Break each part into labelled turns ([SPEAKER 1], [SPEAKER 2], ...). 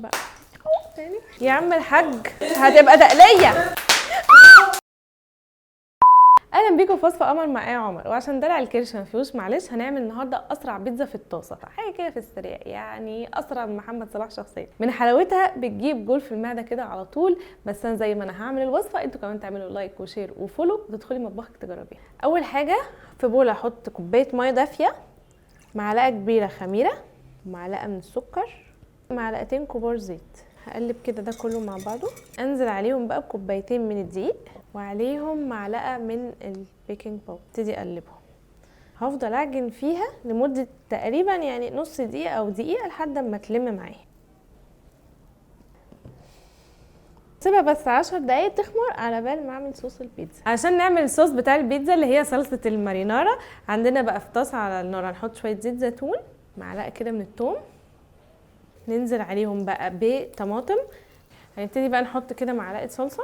[SPEAKER 1] بقى تاني يا عم الحاج هتبقى تقليه. اهلا بيكم في وصفه قمر مع عمر. وعشان دلع الكرش ما فيهوش معلش هنعمل النهارده اسرع بيتزا في الطاسه، حاجه كده في السريع، يعني اسرع من محمد صلاح شخصيا. من حلاوتها بتجيب جول في المعده كده على طول. بس انا زي ما انا هعمل الوصفه انتوا كمان تعملوا لايك وشير وفولو وتدخلي مطبخك تجربيها. اول حاجه في بوله احط كوبايه ميه دافيه، معلقه كبيره خميره، معلقه من السكر، معلقتين كبار زيت. هقلب كده ده كله مع بعضه. انزل عليهم بقى بكوبايتين من الدقيق وعليهم معلقه من البيكنج باودر. ابتدي اقلبهم. هفضل اعجن فيها لمده تقريبا يعني نص دقيقه او دقيقه لحد ما تلم معايا. سيبها بس 10 دقايق تخمر على بال ما اعمل صوص البيتزا. عشان نعمل الصوص بتاع البيتزا اللي هي صلصه المارينارا، عندنا بقى في طاسه على النار هنحط شويه زيت زيتون، معلقه كده من الثوم، ننزل عليهم بقى بطماطم. هنبتدي بقى نحط كده معلقه صلصه،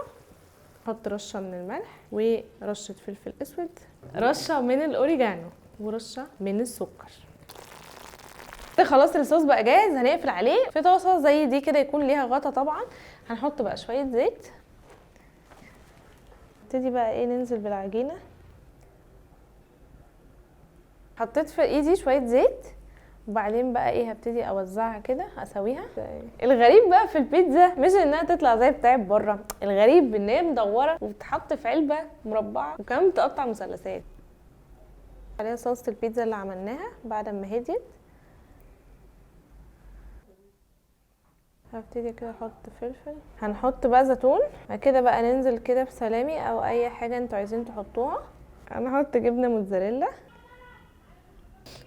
[SPEAKER 1] نحط رشه من الملح ورشه فلفل اسود، رشه من الاوريجانو ورشه من السكر. كده خلاص الصوص بقى جاهز. هنقفل عليه في طاسه زي دي كده يكون ليها غطا طبعا. هنحط بقى شويه زيت، نبتدي بقى ايه ننزل بالعجينه. حطيت في ايدي شويه زيت وبعدين بقى ايه هبتدي اوزعها كده اسويها. الغريب بقى في البيتزا مش انها تطلع زي بتاعت بره، الغريب ان هي مدوره وبتتحط في علبه مربعه وكمان بتقطع مثلثات. عليها صلصه البيتزا اللي عملناها بعد ما هديت. هبتدي كده احط فلفل، هنحط بقى زيتون، بعد كده بقى ننزل كده بسلامي او اي حاجه انتوا عايزين تحطوها. انا هحط جبنه موتزاريلا.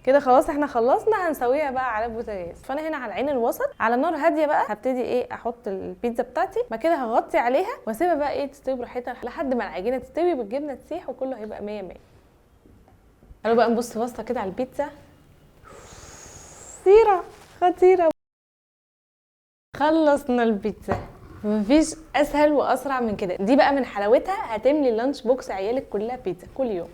[SPEAKER 1] كده خلاص احنا خلصنا. هنسويها بقى على البوتاجاز. فانا هنا على العين الوسط على نار هاديه بقى هبتدي ايه احط البيتزا بتاعتي، بعد كده هغطي عليها واسيبها بقى ايه تستوي براحتها لحد ما العجينه تستوي والجبنه تسيح وكله هيبقى 100 100. تعالوا بقى نبص بصه كده على البيتزا. خطيره خطيره. خلصنا البيتزا. مفيش اسهل واسرع من كده. دي بقى من حلاوتها هتملي اللانش بوكس عيالك كلها بيتزا كل يوم.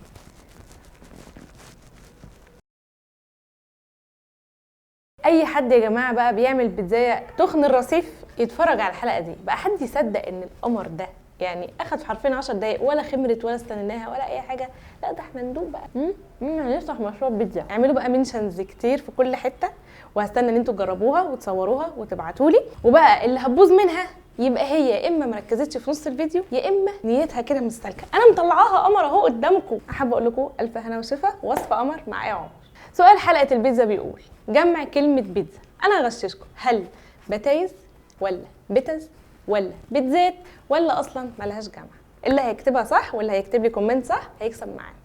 [SPEAKER 1] اي حد يا جماعه بقى بيعمل بيتزايه تخن الرصيف يتفرج على الحلقه دي بقى. حد يصدق ان القمر ده يعني اخد في حرفين 10 دقايق ولا خمرت ولا استنيناها ولا اي حاجه؟ لا ده احنا ندوق بقى. هنفتح مشروع بيتزا. اعملوا بقى منشنز كتير في كل حته وهستنى ان انتوا تجربوها وتصوروها وتبعتوا لي. وبقى اللي هتبوظ منها يبقى هي يا اما مركزتش في نص الفيديو يا اما نيتها كده مستلكه. انا مطلعاها قمر اهو قدامكم. احب اقول لكم الف هنا وشفا. وصفه قمر مع عمر. سؤال حلقه البيتزا بيقول جمع كلمه بيتزا. انا هغششكم، هل بتايز ولا بيتز ولا بيتزات ولا اصلا ملهاش جمع؟ اللي هيكتبها صح واللي هيكتب لي كومنت صح هيكسب معانا.